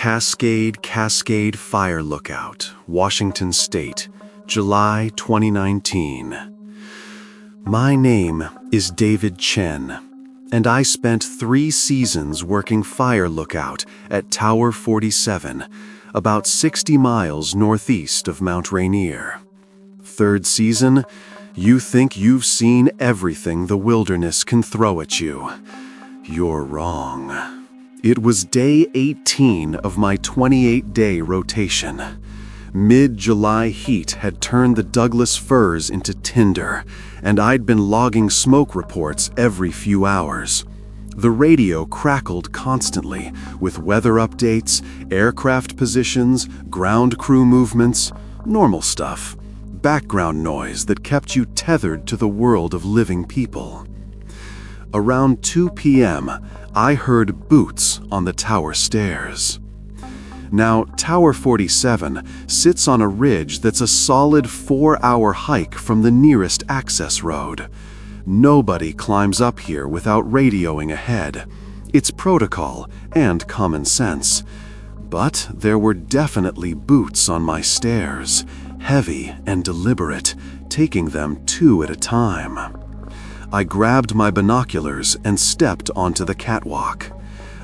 Cascade Fire Lookout, Washington State, July 2019. My name is David Chen, and I spent 3 seasons working fire lookout at Tower 47, about 60 miles northeast of Mount Rainier. 3rd season, you think you've seen everything the wilderness can throw at you. You're wrong. It was day 18 of my 28-day rotation. Mid-July heat had turned the Douglas firs into tinder, and I'd been logging smoke reports every few hours. The radio crackled constantly, with weather updates, aircraft positions, ground crew movements, normal stuff, background noise that kept you tethered to the world of living people. Around 2 p.m., I heard boots on the tower stairs. Now, Tower 47 sits on a ridge that's a solid 4-hour hike from the nearest access road. Nobody climbs up here without radioing ahead. It's protocol and common sense. But there were definitely boots on my stairs, heavy and deliberate, taking them 2 at a time. I grabbed my binoculars and stepped onto the catwalk.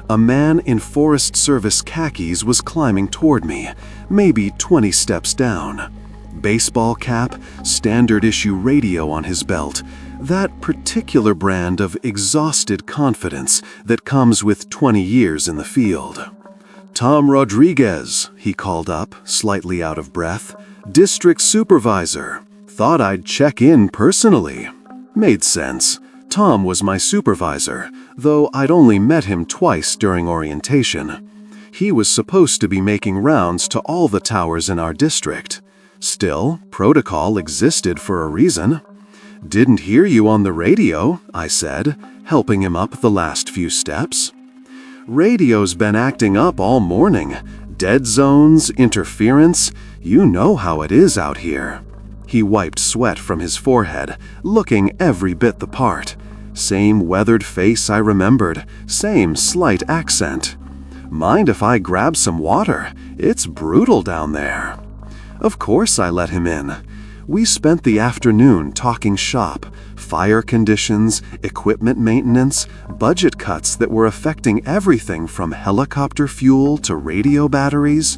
A man in Forest Service khakis was climbing toward me, maybe 20 steps down. Baseball cap, standard issue radio on his belt, that particular brand of exhausted confidence that comes with 20 years in the field. "Tom Rodriguez," he called up, slightly out of breath. "District Supervisor. Thought I'd check in personally." Made sense. Tom was my supervisor, though I'd only met him twice during orientation. He was supposed to be making rounds to all the towers in our district. Still, protocol existed for a reason. "Didn't hear you on the radio," I said, helping him up the last few steps. "Radio's been acting up all morning. Dead zones, interference, you know how it is out here." He wiped sweat from his forehead, looking every bit the part. Same weathered face I remembered, same slight accent. "Mind if I grab some water? It's brutal down there." Of course I let him in. We spent the afternoon talking shop, fire conditions, equipment maintenance, budget cuts that were affecting everything from helicopter fuel to radio batteries.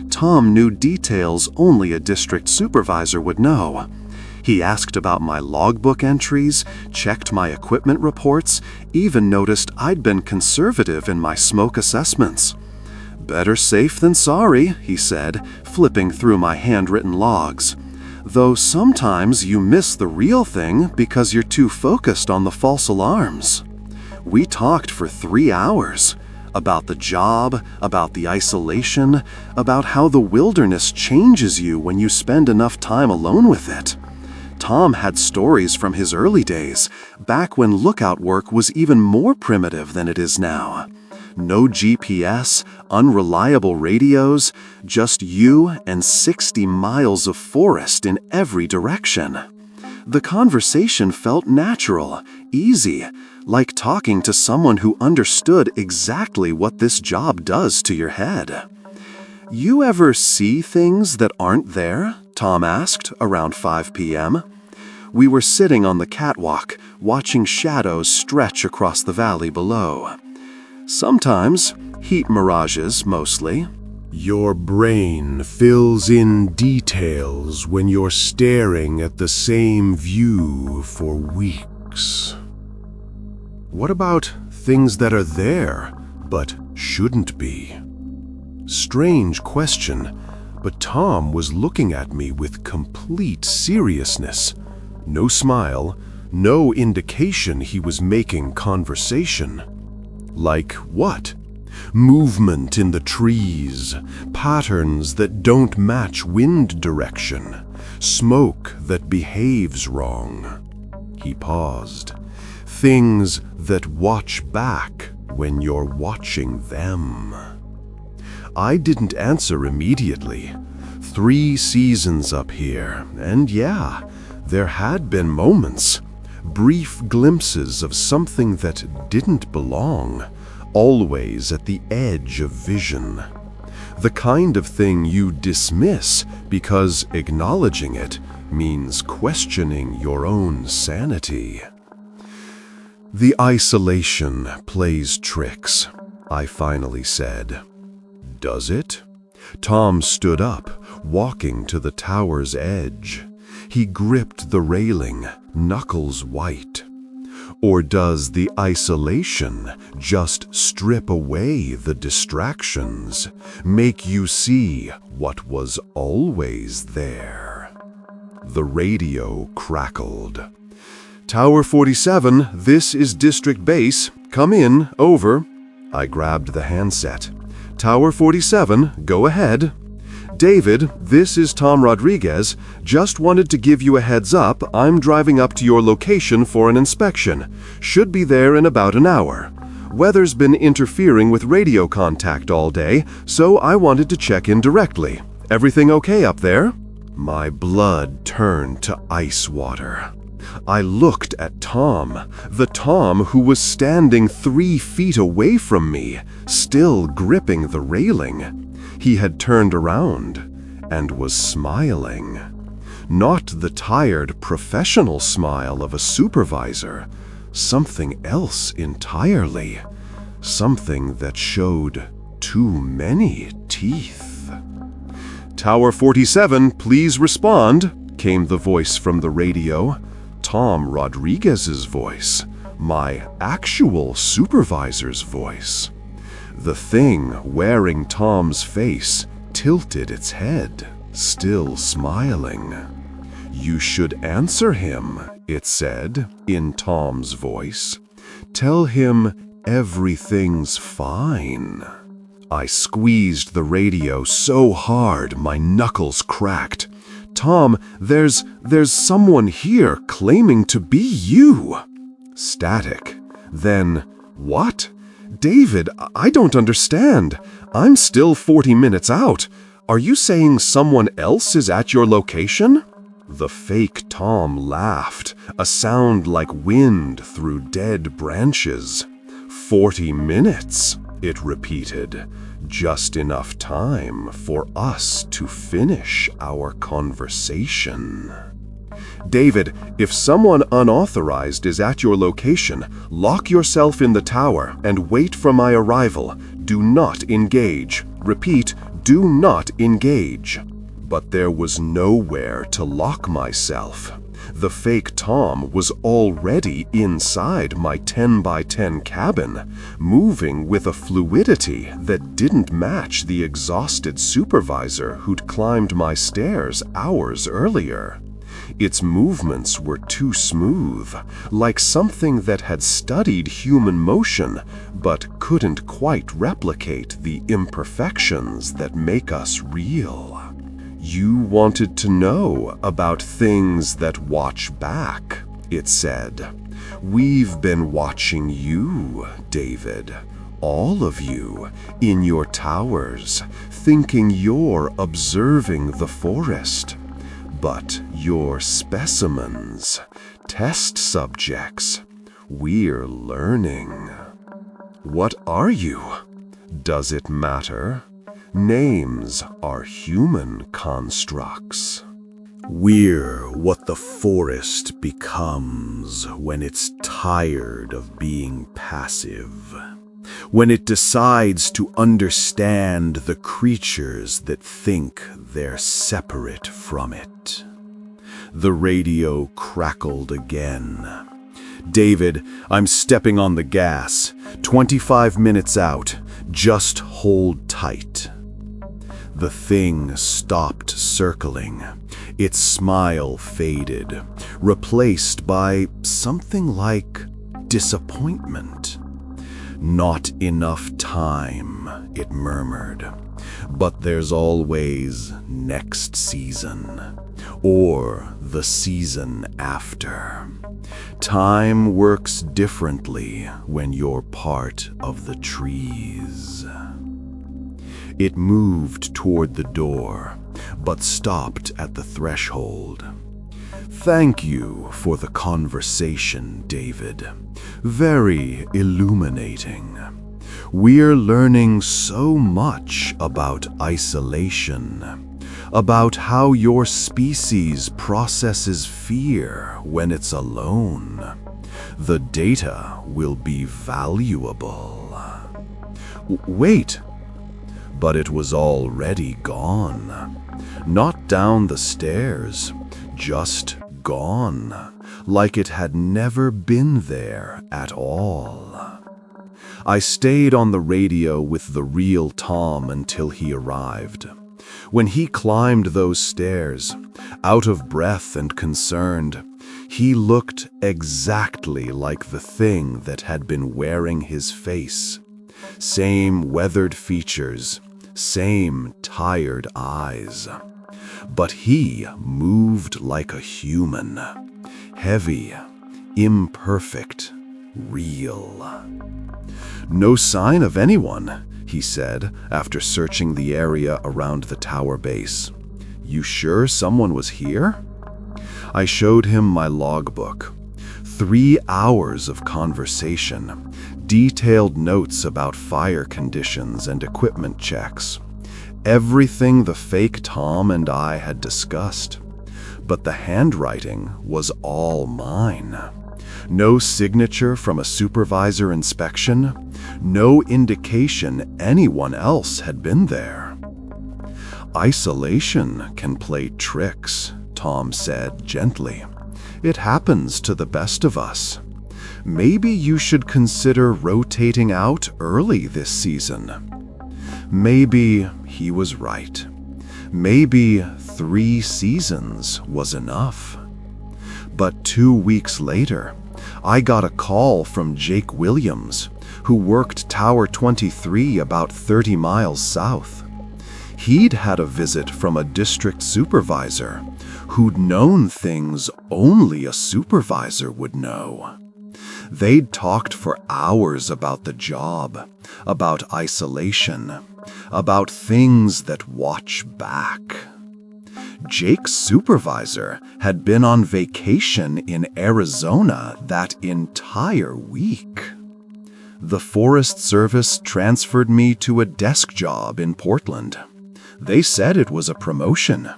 Tom knew details only a district supervisor would know. He asked about my logbook entries, checked my equipment reports, even noticed I'd been conservative in my smoke assessments. "Better safe than sorry," he said, flipping through my handwritten logs. "Though sometimes you miss the real thing because you're too focused on the false alarms." We talked for 3 hours. About the job, about the isolation, about how the wilderness changes you when you spend enough time alone with it. Tom had stories from his early days, back when lookout work was even more primitive than it is now. No GPS, unreliable radios, just you and 60 miles of forest in every direction. The conversation felt natural, easy, like talking to someone who understood exactly what this job does to your head. "You ever see things that aren't there?" Tom asked around 5 p.m. We were sitting on the catwalk, watching shadows stretch across the valley below. "Sometimes, heat mirages mostly." Your brain fills in details when you're staring at the same view for weeks. What about things that are there, but shouldn't be? Strange question, but Tom was looking at me with complete seriousness. No smile, no indication he was making conversation. Like what? Movement in the trees, patterns that don't match wind direction, smoke that behaves wrong. He paused. Things that watch back when you're watching them. I didn't answer immediately. 3 seasons up here, and yeah, there had been moments, brief glimpses of something that didn't belong, always at the edge of vision. The kind of thing you dismiss because acknowledging it means questioning your own sanity. The isolation plays tricks, I finally said. Does it? Tom stood up, walking to the tower's edge. He gripped the railing, knuckles white. Or does the isolation just strip away the distractions, make you see what was always there? The radio crackled. Tower 47, this is District Base. Come in, over. I grabbed the handset. Tower 47, go ahead. David, this is Tom Rodriguez. Just wanted to give you a heads up. I'm driving up to your location for an inspection. Should be there in about an hour. Weather's been interfering with radio contact all day, so I wanted to check in directly. Everything okay up there? My blood turned to ice water. I looked at Tom, the Tom who was standing 3 feet away from me, still gripping the railing. He had turned around and was smiling. Not the tired professional smile of a supervisor, something else entirely, something that showed too many teeth. Tower 47, please respond, came the voice from the radio. Tom Rodriguez's voice, my actual supervisor's voice. The thing wearing Tom's face tilted its head, still smiling. You should answer him, it said, in Tom's voice. Tell him everything's fine. I squeezed the radio so hard my knuckles cracked. Tom, there's someone here claiming to be you. Static. Then, what? David, I don't understand. I'm still 40 minutes out. Are you saying someone else is at your location? The fake Tom laughed, a sound like wind through dead branches. 40 minutes, it repeated. Just enough time for us to finish our conversation. David, if someone unauthorized is at your location, lock yourself in the tower and wait for my arrival. Do not engage. Repeat, do not engage. But there was nowhere to lock myself. The fake Tom was already inside my 10 by 10 cabin, moving with a fluidity that didn't match the exhausted supervisor who'd climbed my stairs hours earlier. Its movements were too smooth, like something that had studied human motion, but couldn't quite replicate the imperfections that make us real. You wanted to know about things that watch back, it said. We've been watching you, David, all of you, in your towers, thinking you're observing the forest. But you're specimens, test subjects. We're learning. What are you? Does it matter? Names are human constructs. We're what the forest becomes when it's tired of being passive. When it decides to understand the creatures that think they're separate from it. The radio crackled again. David, I'm stepping on the gas. 25 minutes out. Just hold tight. The thing stopped circling. Its smile faded, replaced by something like disappointment. Not enough time, it murmured. But there's always next season, or the season after. Time works differently when you're part of the trees. It moved toward the door, but stopped at the threshold. Thank you for the conversation, David. Very illuminating. We're learning so much about isolation, about how your species processes fear when it's alone. The data will be valuable. Wait, but it was already gone. Not down the stairs, just gone, like it had never been there at all. I stayed on the radio with the real Tom until he arrived. When he climbed those stairs, out of breath and concerned, he looked exactly like the thing that had been wearing his face. Same weathered features, same tired eyes. But he moved like a human. Heavy, imperfect, real. "No sign of anyone," he said after searching the area around the tower base. "You sure someone was here?" I showed him my logbook. 3 hours of conversation, detailed notes about fire conditions and equipment checks. Everything the fake Tom and I had discussed. But the handwriting was all mine. No signature from a supervisor inspection, no indication anyone else had been there. "Isolation can play tricks," Tom said gently. "It happens to the best of us. Maybe you should consider rotating out early this season." Maybe he was right. Maybe 3 seasons was enough. But 2 weeks later, I got a call from Jake Williams, who worked Tower 23 about 30 miles south. He'd had a visit from a district supervisor who'd known things only a supervisor would know. They'd talked for hours about the job, about isolation, about things that watch back. Jake's supervisor had been on vacation in Arizona that entire week. The Forest Service transferred me to a desk job in Portland. They said it was a promotion.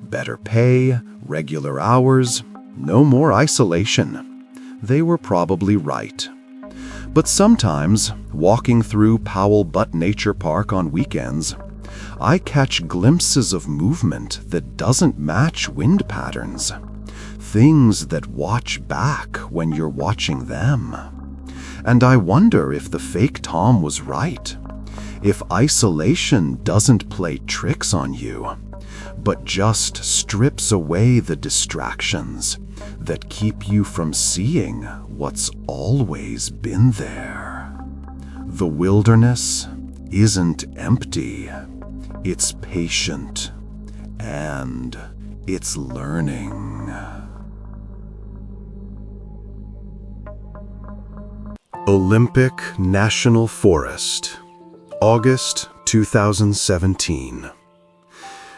Better pay, regular hours, no more isolation. They were probably right. But sometimes, walking through Powell Butte Nature Park on weekends, I catch glimpses of movement that doesn't match wind patterns. Things that watch back when you're watching them. And I wonder if the fake Tom was right. If isolation doesn't play tricks on you, but just strips away the distractions that keep you from seeing what's always been there. The wilderness isn't empty. It's patient, and it's learning. Olympic National Forest, August 2017.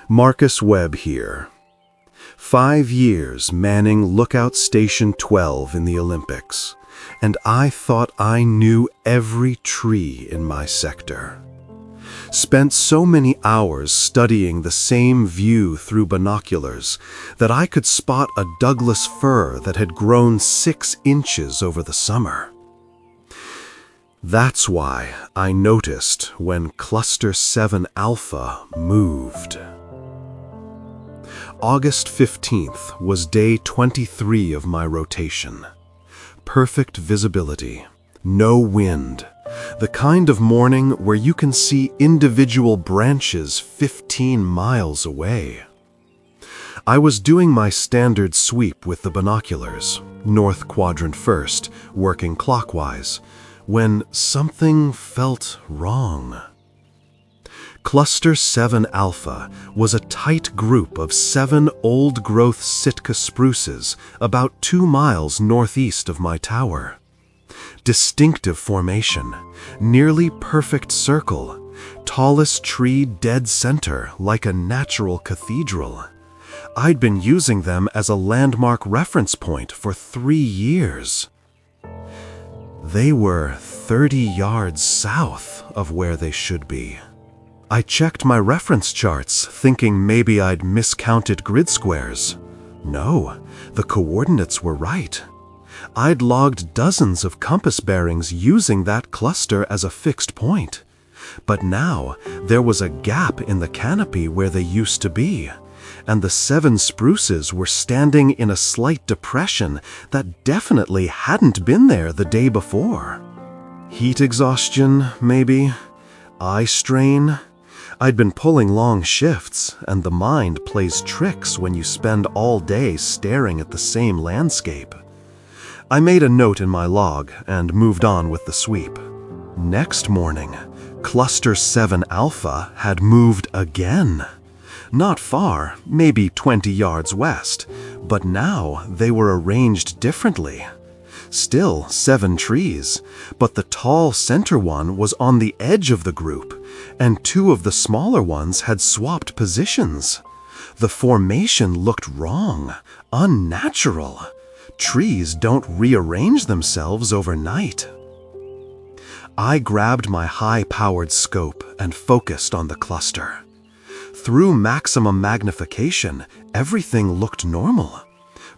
Marcus Webb here. 5 years manning Lookout Station 12 in the Olympics, and I thought I knew every tree in my sector. Spent so many hours studying the same view through binoculars that I could spot a Douglas fir that had grown 6 inches over the summer. That's why I noticed when Cluster 7 Alpha moved. August 15th was day 23 of my rotation. Perfect visibility, no wind, the kind of morning where you can see individual branches 15 miles away. I was doing my standard sweep with the binoculars, north quadrant first, working clockwise, when something felt wrong. Cluster 7 Alpha was a tight group of 7 old-growth Sitka spruces about 2 miles northeast of my tower. Distinctive formation, nearly perfect circle, tallest tree dead center like a natural cathedral. I'd been using them as a landmark reference point for 3 years. They were 30 yards south of where they should be. I checked my reference charts, thinking maybe I'd miscounted grid squares. No, the coordinates were right. I'd logged dozens of compass bearings using that cluster as a fixed point. But now, there was a gap in the canopy where they used to be, and the 7 spruces were standing in a slight depression that definitely hadn't been there the day before. Heat exhaustion, maybe? Eye strain? I'd been pulling long shifts, and the mind plays tricks when you spend all day staring at the same landscape. I made a note in my log and moved on with the sweep. Next morning, Cluster 7 Alpha had moved again. Not far, maybe 20 yards west, but now they were arranged differently. Still 7 trees, but the tall center one was on the edge of the group, and 2 of the smaller ones had swapped positions. The formation looked wrong, unnatural. Trees don't rearrange themselves overnight. I grabbed my high-powered scope and focused on the cluster. Through maximum magnification, everything looked normal.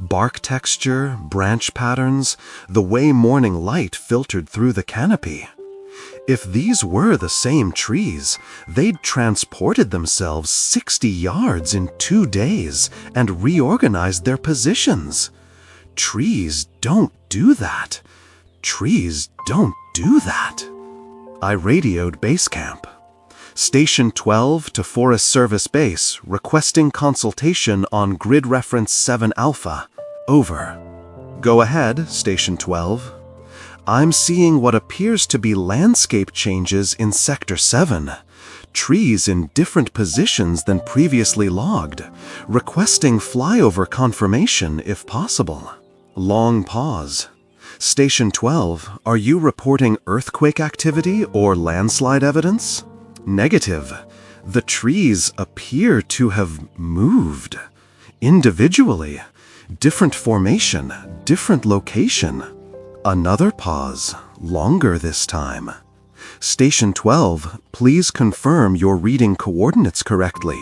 Bark texture, branch patterns, the way morning light filtered through the canopy. If these were the same trees, they'd transported themselves 60 yards in 2 days and reorganized their positions. Trees don't do that. Trees don't do that. I radioed base camp. Station 12 to Forest Service Base, requesting consultation on grid reference 7 Alpha. Over. Go ahead, Station 12. I'm seeing what appears to be landscape changes in Sector 7. Trees in different positions than previously logged. Requesting flyover confirmation if possible. Long pause. Station 12, are you reporting earthquake activity or landslide evidence? Negative. The trees appear to have moved. Individually. Different formation, different location. Another pause, longer this time. Station 12, please confirm you're reading coordinates correctly.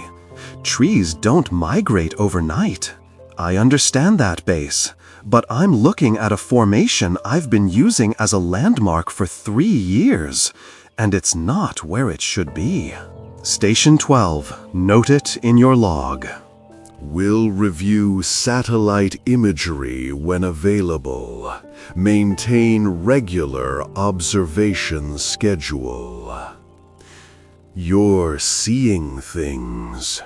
Trees don't migrate overnight. I understand that, Base, but I'm looking at a formation I've been using as a landmark for 3 years, and it's not where it should be. Station 12, note it in your log. Will review satellite imagery when available. Maintain regular observation schedule. You're seeing things.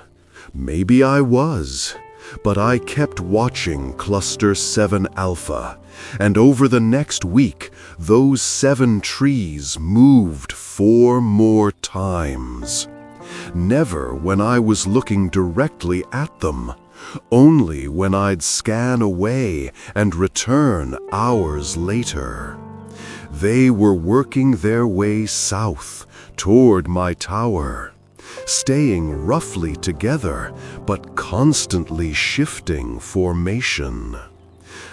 Maybe I was, but I kept watching Cluster 7 Alpha, and over the next week, those 7 trees moved 4 more times. Never when I was looking directly at them, only when I'd scan away and return hours later. They were working their way south toward my tower, staying roughly together but constantly shifting formation.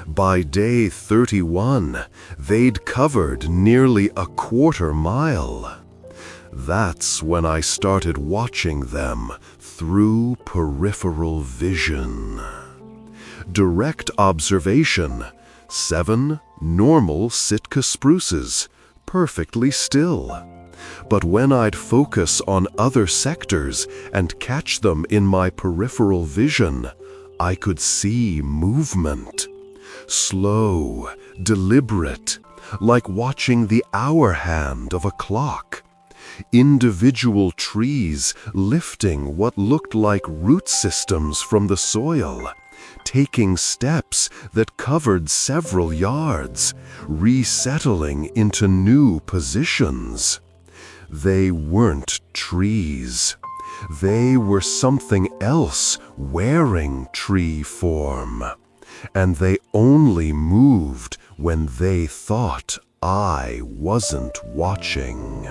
By day 31, they'd covered nearly a quarter mile. That's when I started watching them through peripheral vision. Direct observation, 7 normal Sitka spruces, perfectly still. But when I'd focus on other sectors and catch them in my peripheral vision, I could see movement. Slow, deliberate, like watching the hour hand of a clock. Individual trees lifting what looked like root systems from the soil, taking steps that covered several yards, resettling into new positions. They weren't trees. They were something else wearing tree form. And they only moved when they thought I wasn't watching.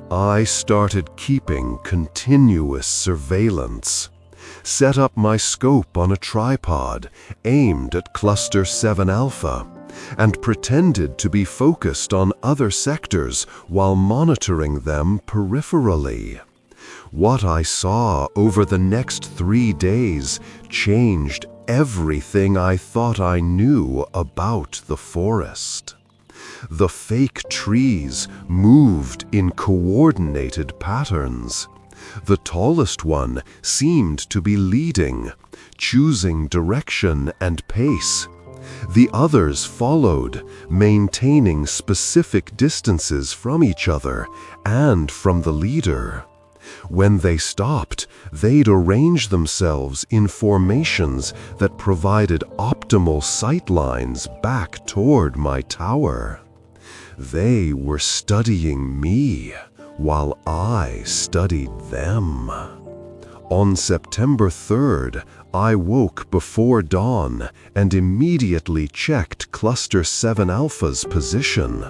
I started keeping continuous surveillance, set up my scope on a tripod aimed at Cluster 7 Alpha, and pretended to be focused on other sectors while monitoring them peripherally. What I saw over the next 3 days changed everything I thought I knew about the forest. The fake trees moved in coordinated patterns. The tallest one seemed to be leading, choosing direction and pace. The others followed, maintaining specific distances from each other and from the leader. When they stopped, they'd arrange themselves in formations that provided optimal sight lines back toward my tower. They were studying me while I studied them. On September 3rd, I woke before dawn and immediately checked Cluster 7 Alpha's position.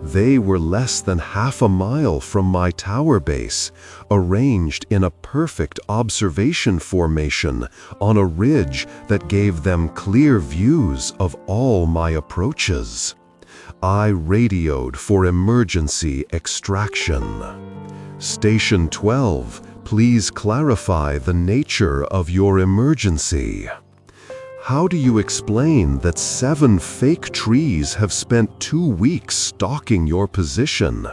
They were less than half a mile from my tower base, arranged in a perfect observation formation on a ridge that gave them clear views of all my approaches. I radioed for emergency extraction. Station 12, please clarify the nature of your emergency. How do you explain that 7 fake trees have spent 2 weeks stalking your position?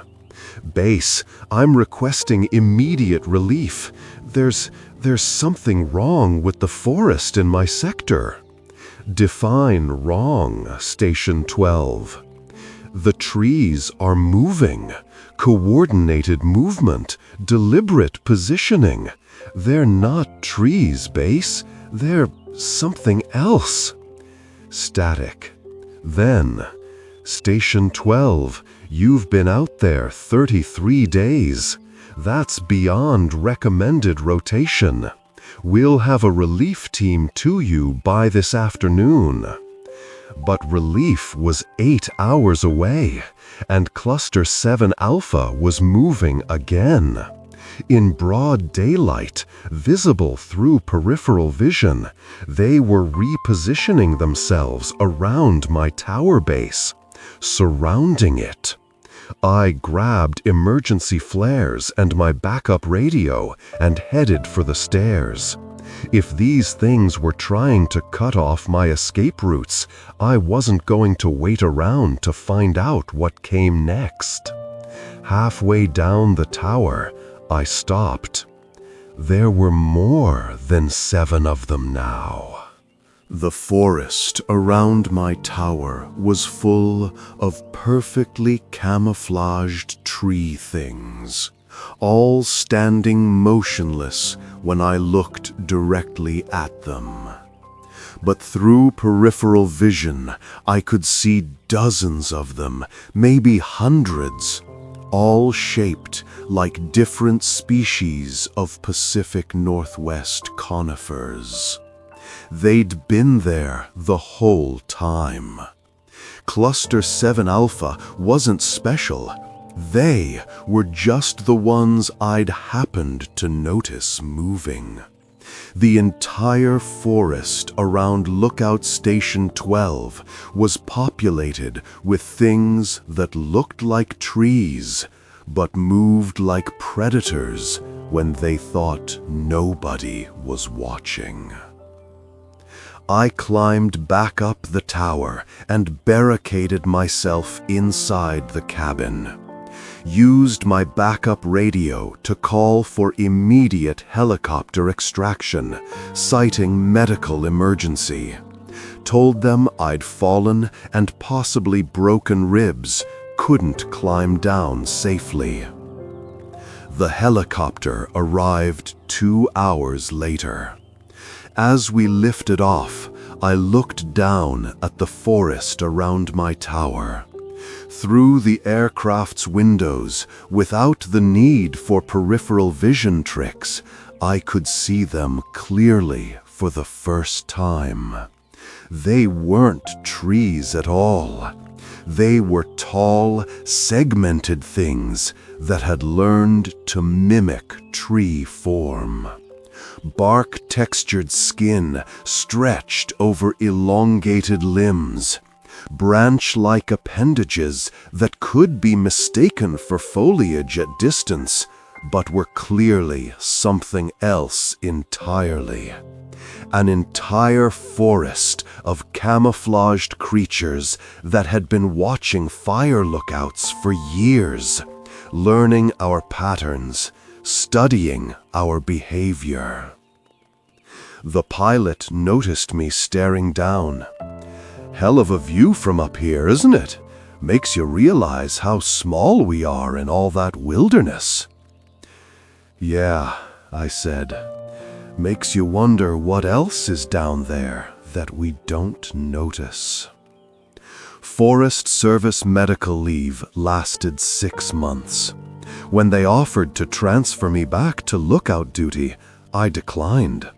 Base, I'm requesting immediate relief. There's something wrong with the forest in my sector. Define wrong, Station 12. The trees are moving. Coordinated movement, deliberate positioning. They're not trees, Base. They're something else. Static. Then, Station 12, you've been out there 33 days. That's beyond recommended rotation. We'll have a relief team to you by this afternoon. But relief was 8 hours away, and Cluster 7 Alpha was moving again. In broad daylight, visible through peripheral vision, they were repositioning themselves around my tower base, surrounding it. I grabbed emergency flares and my backup radio and headed for the stairs. If these things were trying to cut off my escape routes, I wasn't going to wait around to find out what came next. Halfway down the tower, I stopped. There were more than 7 of them now. The forest around my tower was full of perfectly camouflaged tree things, all standing motionless when I looked directly at them. But through peripheral vision, I could see dozens of them, maybe hundreds, all shaped like different species of Pacific Northwest conifers. They'd been there the whole time. Cluster 7 Alpha wasn't special. They were just the ones I'd happened to notice moving. The entire forest around Lookout Station 12 was populated with things that looked like trees, but moved like predators when they thought nobody was watching. I climbed back up the tower and barricaded myself inside the cabin. Used my backup radio to call for immediate helicopter extraction, citing medical emergency. Told them I'd fallen and possibly broken ribs, couldn't climb down safely. The helicopter arrived 2 hours later. As we lifted off, I looked down at the forest around my tower. Through the aircraft's windows, without the need for peripheral vision tricks, I could see them clearly for the first time. They weren't trees at all. They were tall, segmented things that had learned to mimic tree form. Bark-textured skin stretched over elongated limbs. branch-like appendages that could be mistaken for foliage at distance, but were clearly something else entirely. An entire forest of camouflaged creatures that had been watching fire lookouts for years, learning our patterns, studying our behavior. The pilot noticed me staring down. Hell of a view from up here, isn't it? Makes you realize how small we are in all that wilderness. Yeah, I said. Makes you wonder what else is down there that we don't notice. Forest Service medical leave lasted 6 months. When they offered to transfer me back to lookout duty, I declined.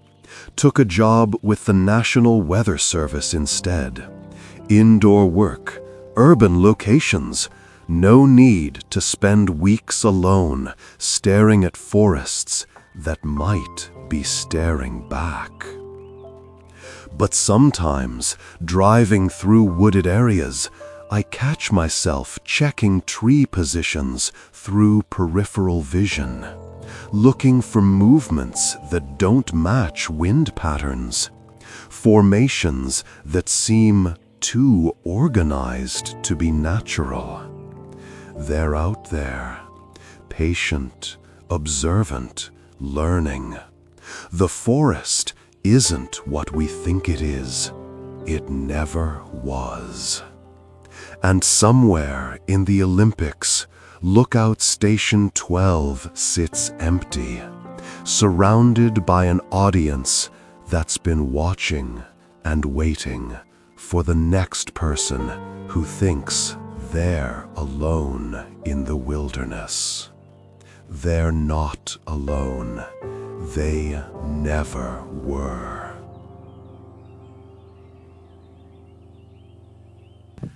Took a job with the National Weather Service instead. Indoor work, urban locations, no need to spend weeks alone staring at forests that might be staring back. But sometimes, driving through wooded areas, I catch myself checking tree positions through peripheral vision, looking for movements that don't match wind patterns, formations that seem too organized to be natural. They're out there, patient, observant, learning. The forest isn't what we think it is. It never was. And somewhere in the Olympics, Lookout Station 12 sits empty, surrounded by an audience that's been watching and waiting for the next person who thinks they're alone in the wilderness. They're not alone. They never were.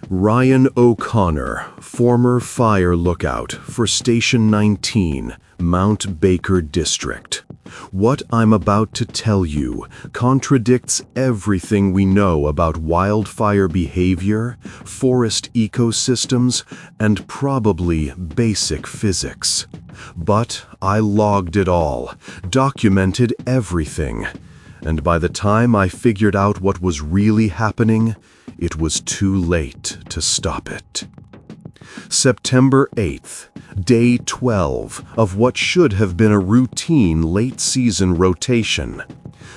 Ryan O'Connor, former fire lookout for Station 19, Mount Baker District. What I'm about to tell you contradicts everything we know about wildfire behavior, forest ecosystems, and probably basic physics. But I logged it all, documented everything, and by the time I figured out what was really happening, it was too late to stop it. September 8th, day 12 of what should have been a routine late-season rotation.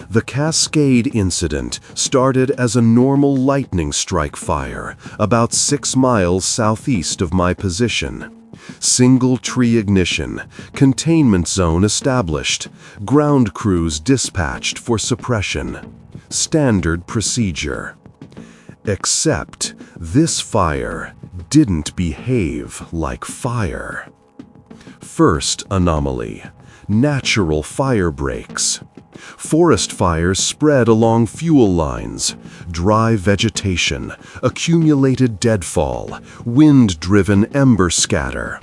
The Cascade incident started as a normal lightning strike fire about 6 miles southeast of my position. Single tree ignition, containment zone established, ground crews dispatched for suppression. Standard procedure. Except this fire didn't behave like fire. First anomaly: natural fire breaks. Forest fires spread along fuel lines, dry vegetation, accumulated deadfall, wind-driven ember scatter.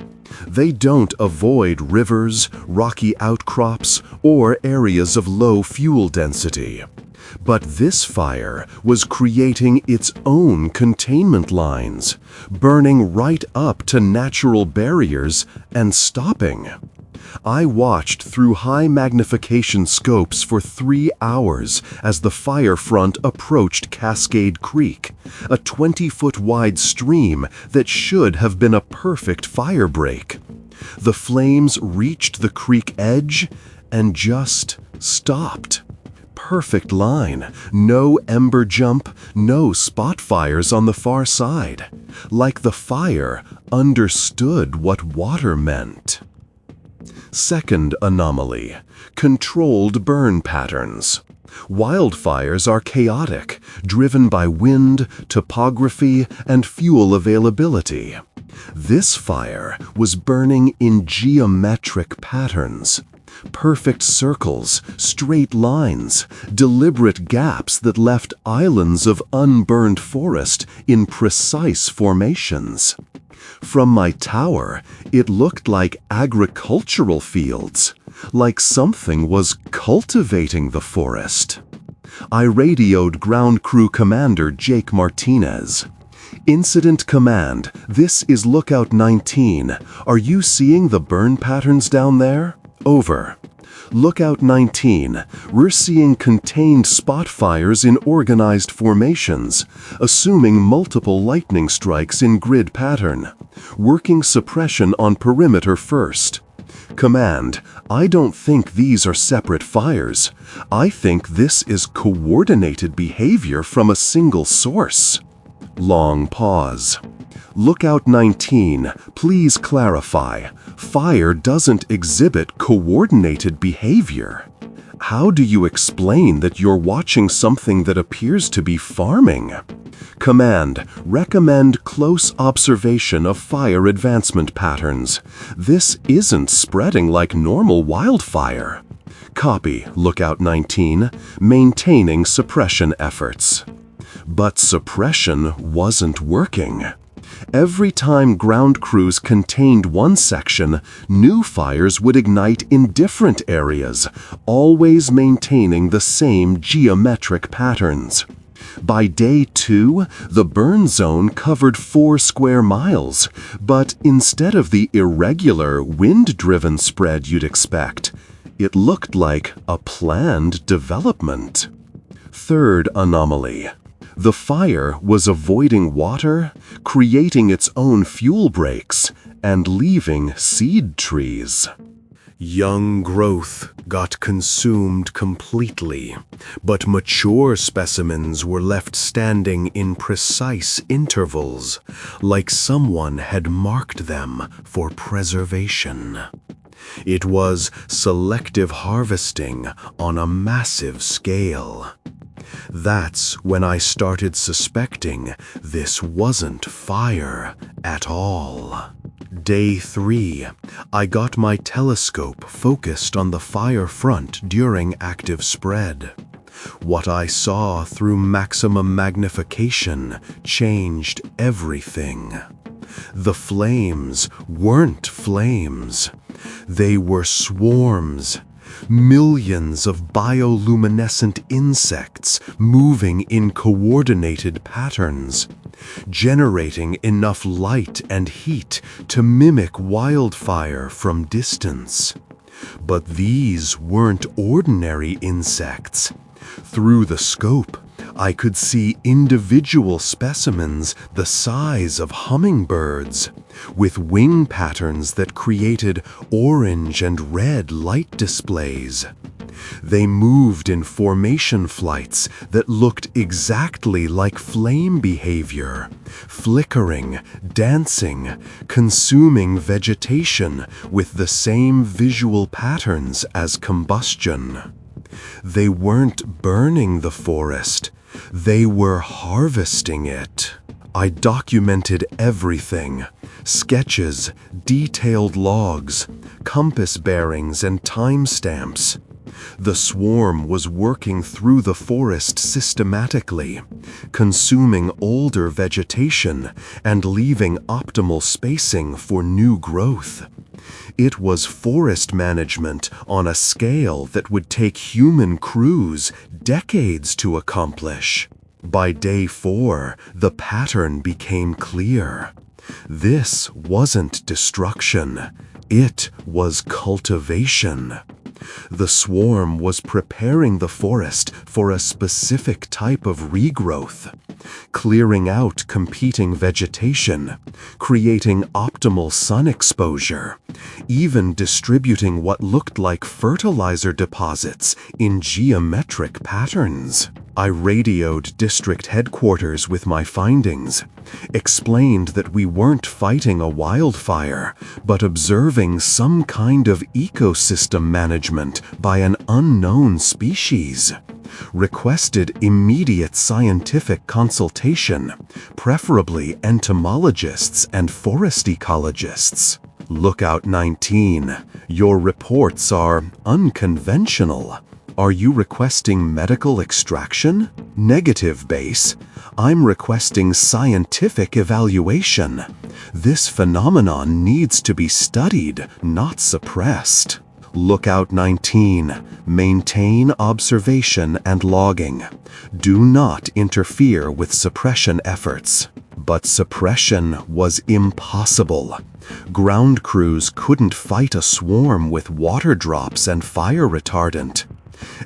They don't avoid rivers, rocky outcrops, or areas of low fuel density. But this fire was creating its own containment lines, burning right up to natural barriers and stopping. I watched through high magnification scopes for 3 hours as the fire front approached Cascade Creek, a 20-foot wide stream that should have been a perfect fire break. The flames reached the creek edge and just stopped. Perfect line, no ember jump, no spot fires on the far side. Like the fire understood what water meant. Second anomaly: controlled burn patterns. Wildfires are chaotic, driven by wind, topography, and fuel availability. This fire was burning in geometric patterns. Perfect circles, straight lines, deliberate gaps that left islands of unburned forest in precise formations. From my tower, it looked like agricultural fields, like something was cultivating the forest. I radioed Ground Crew Commander Jake Martinez. Incident command, this is Lookout 19. Are you seeing the burn patterns down there? Over. Lookout 19, we're seeing contained spot fires in organized formations, assuming multiple lightning strikes in grid pattern. Working suppression on perimeter first. Command, I don't think these are separate fires. I think this is coordinated behavior from a single source. Long pause. Lookout 19, please clarify. Fire doesn't exhibit coordinated behavior. How do you explain that you're watching something that appears to be farming? Command, recommend close observation of fire advancement patterns. This isn't spreading like normal wildfire. Copy, Lookout 19, maintaining suppression efforts. But suppression wasn't working. Every time ground crews contained one section, new fires would ignite in different areas, always maintaining the same geometric patterns. By day 2, the burn zone covered 4 square miles, but instead of the irregular, wind-driven spread you'd expect, it looked like a planned development. Third anomaly. The fire was avoiding water, creating its own fuel breaks, and leaving seed trees. Young growth got consumed completely, but mature specimens were left standing in precise intervals, like someone had marked them for preservation. It was selective harvesting on a massive scale. That's when I started suspecting this wasn't fire at all. Day 3, I got my telescope focused on the fire front during active spread. What I saw through maximum magnification changed everything. The flames weren't flames. They were swarms. Millions of bioluminescent insects moving in coordinated patterns, generating enough light and heat to mimic wildfire from distance. But these weren't ordinary insects. Through the scope, I could see individual specimens the size of hummingbirds, with wing patterns that created orange and red light displays. They moved in formation flights that looked exactly like flame behavior, flickering, dancing, consuming vegetation with the same visual patterns as combustion. They weren't burning the forest, they were harvesting it. I documented everything: sketches, detailed logs, compass bearings, and timestamps. The swarm was working through the forest systematically, consuming older vegetation and leaving optimal spacing for new growth. It was forest management on a scale that would take human crews decades to accomplish. By day 4, the pattern became clear. This wasn't destruction, it was cultivation. The swarm was preparing the forest for a specific type of regrowth, clearing out competing vegetation, creating optimal sun exposure, even distributing what looked like fertilizer deposits in geometric patterns. I radioed district headquarters with my findings, explained that we weren't fighting a wildfire, but observing some kind of ecosystem management by an unknown species. Requested immediate scientific consultation, preferably entomologists and forest ecologists. Lookout 19, your reports are unconventional. Are you requesting medical extraction? Negative base. I'm requesting scientific evaluation. This phenomenon needs to be studied, not suppressed. Lookout 19. Maintain observation and logging. Do not interfere with suppression efforts. But suppression was impossible. Ground crews couldn't fight a swarm with water drops and fire retardant.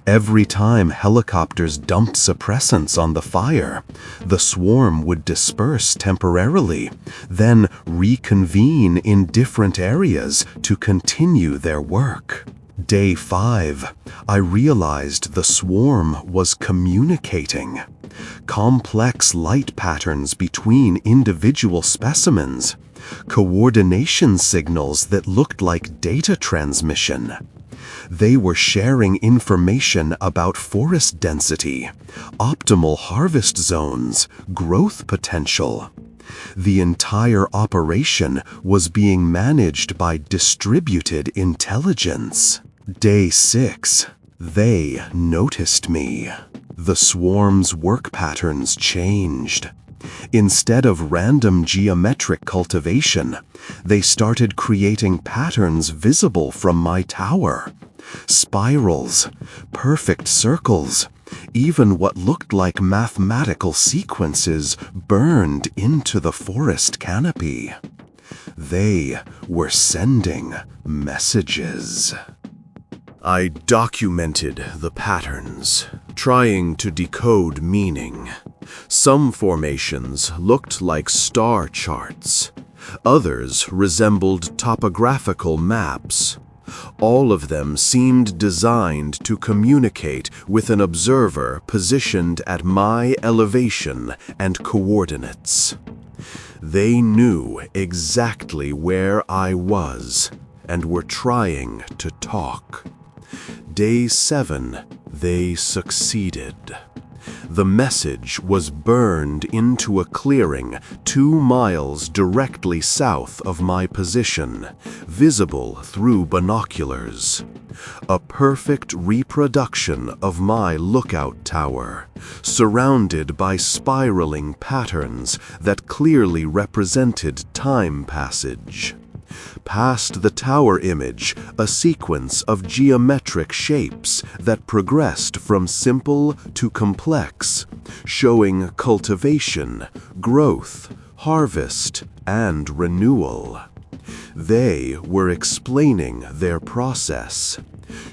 Every time helicopters dumped suppressants on the fire, the swarm would disperse temporarily, then reconvene in different areas to continue their work. Day 5, I realized the swarm was communicating. Complex light patterns between individual specimens, coordination signals that looked like data transmission. They were sharing information about forest density, optimal harvest zones, growth potential. The entire operation was being managed by distributed intelligence. Day 6, they noticed me. The swarm's work patterns changed. Instead of random geometric cultivation, they started creating patterns visible from my tower. Spirals, perfect circles, even what looked like mathematical sequences burned into the forest canopy. They were sending messages. I documented the patterns, trying to decode meaning. Some formations looked like star charts. Others resembled topographical maps. All of them seemed designed to communicate with an observer positioned at my elevation and coordinates. They knew exactly where I was and were trying to talk. Day 7, they succeeded. The message was burned into a clearing 2 miles directly south of my position, visible through binoculars. A perfect reproduction of my lookout tower, surrounded by spiraling patterns that clearly represented time passage. Past the tower image, a sequence of geometric shapes that progressed from simple to complex, showing cultivation, growth, harvest, and renewal. They were explaining their process,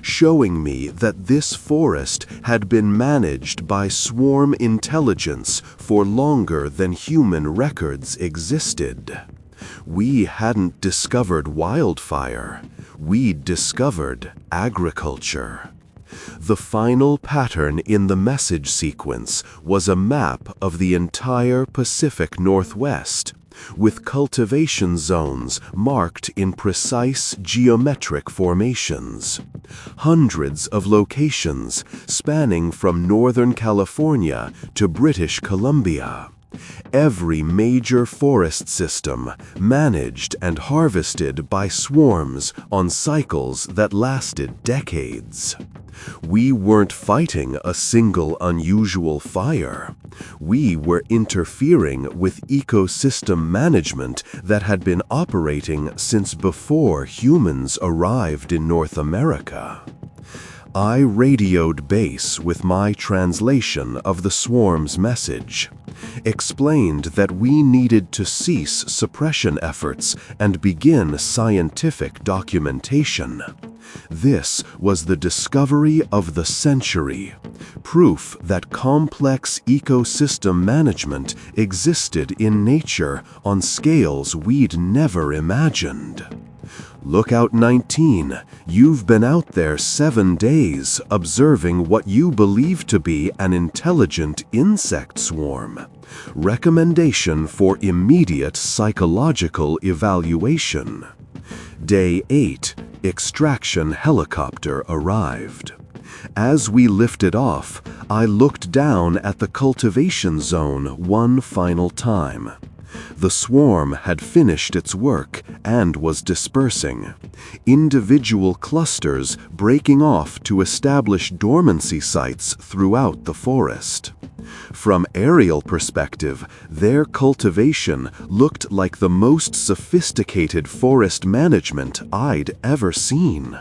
showing me that this forest had been managed by swarm intelligence for longer than human records existed. We hadn't discovered wildfire, we'd discovered agriculture. The final pattern in the message sequence was a map of the entire Pacific Northwest, with cultivation zones marked in precise geometric formations. Hundreds of locations spanning from Northern California to British Columbia. Every major forest system managed and harvested by swarms on cycles that lasted decades. We weren't fighting a single unusual fire. We were interfering with ecosystem management that had been operating since before humans arrived in North America. I radioed base with my translation of the swarm's message, explained that we needed to cease suppression efforts and begin scientific documentation. This was the discovery of the century, proof that complex ecosystem management existed in nature on scales we'd never imagined. Lookout 19, you've been out there 7 days observing what you believe to be an intelligent insect swarm. Recommendation for immediate psychological evaluation. Day 8, extraction helicopter arrived. As we lifted off, I looked down at the cultivation zone one final time. The swarm had finished its work and was dispersing, individual clusters breaking off to establish dormancy sites throughout the forest. From aerial perspective, their cultivation looked like the most sophisticated forest management I'd ever seen.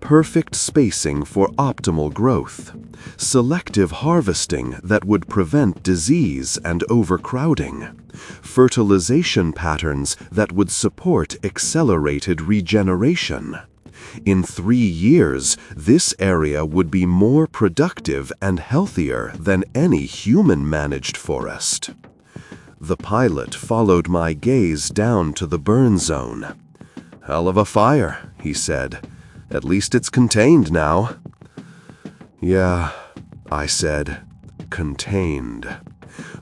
perfect spacing for optimal growth, selective harvesting that would prevent disease and overcrowding, fertilization patterns that would support accelerated regeneration. In 3 years, this area would be more productive and healthier than any human-managed forest. The pilot followed my gaze down to the burn zone. "Hell of a fire," he said. "At least it's contained now." "Yeah," I said, "contained."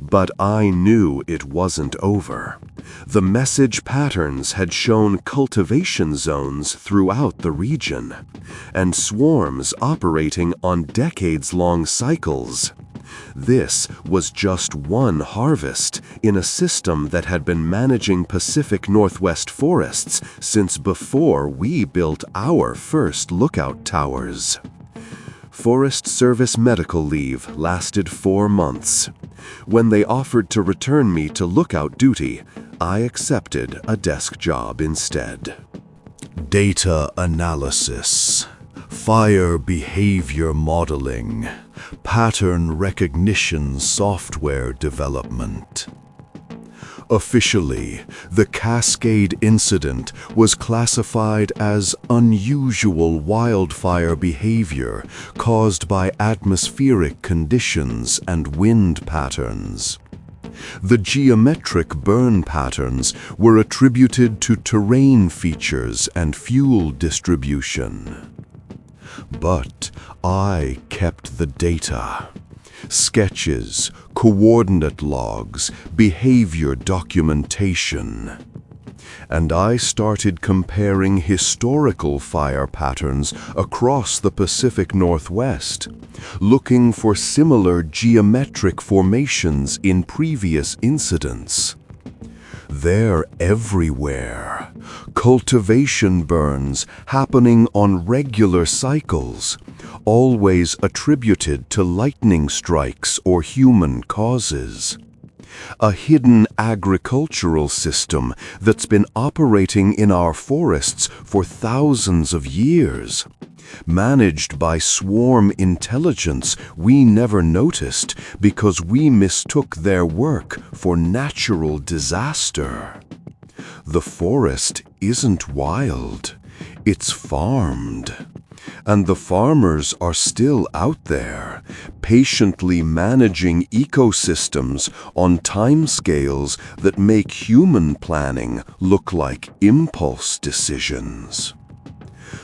But I knew it wasn't over. The message patterns had shown cultivation zones throughout the region, and swarms operating on decades-long cycles. This was just one harvest in a system that had been managing Pacific Northwest forests since before we built our first lookout towers. Forest Service medical leave lasted 4 months. When they offered to return me to lookout duty, I accepted a desk job instead. Data analysis, fire behavior modeling, pattern recognition software development. Officially, the Cascade incident was classified as unusual wildfire behavior caused by atmospheric conditions and wind patterns. The geometric burn patterns were attributed to terrain features and fuel distribution. But I kept the data. Sketches, coordinate logs, behavior documentation. And I started comparing historical fire patterns across the Pacific Northwest, looking for similar geometric formations in previous incidents. They're everywhere. Cultivation burns happening on regular cycles, always attributed to lightning strikes or human causes. A hidden agricultural system that's been operating in our forests for thousands of years, managed by swarm intelligence we never noticed because we mistook their work for natural disaster. The forest isn't wild, it's farmed. And the farmers are still out there, patiently managing ecosystems on timescales that make human planning look like impulse decisions.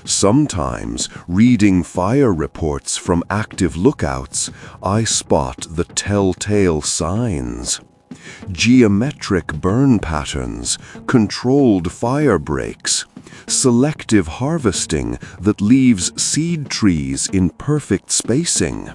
Sometimes, reading fire reports from active lookouts, I spot the telltale signs. Geometric burn patterns, controlled fire breaks, selective harvesting that leaves seed trees in perfect spacing.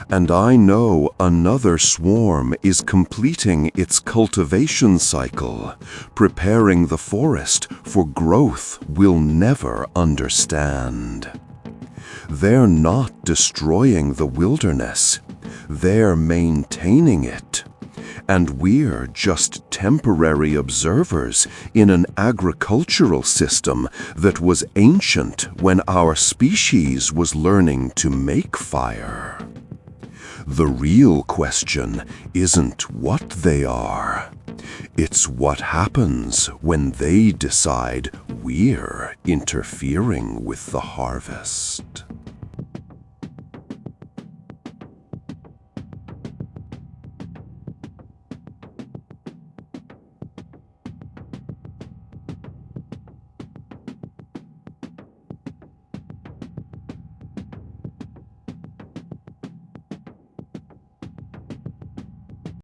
And I know another swarm is completing its cultivation cycle, preparing the forest for growth we'll never understand. They're not destroying the wilderness, they're maintaining it. And we're just temporary observers in an agricultural system that was ancient when our species was learning to make fire. The real question isn't what they are. It's what happens when they decide we're interfering with the harvest.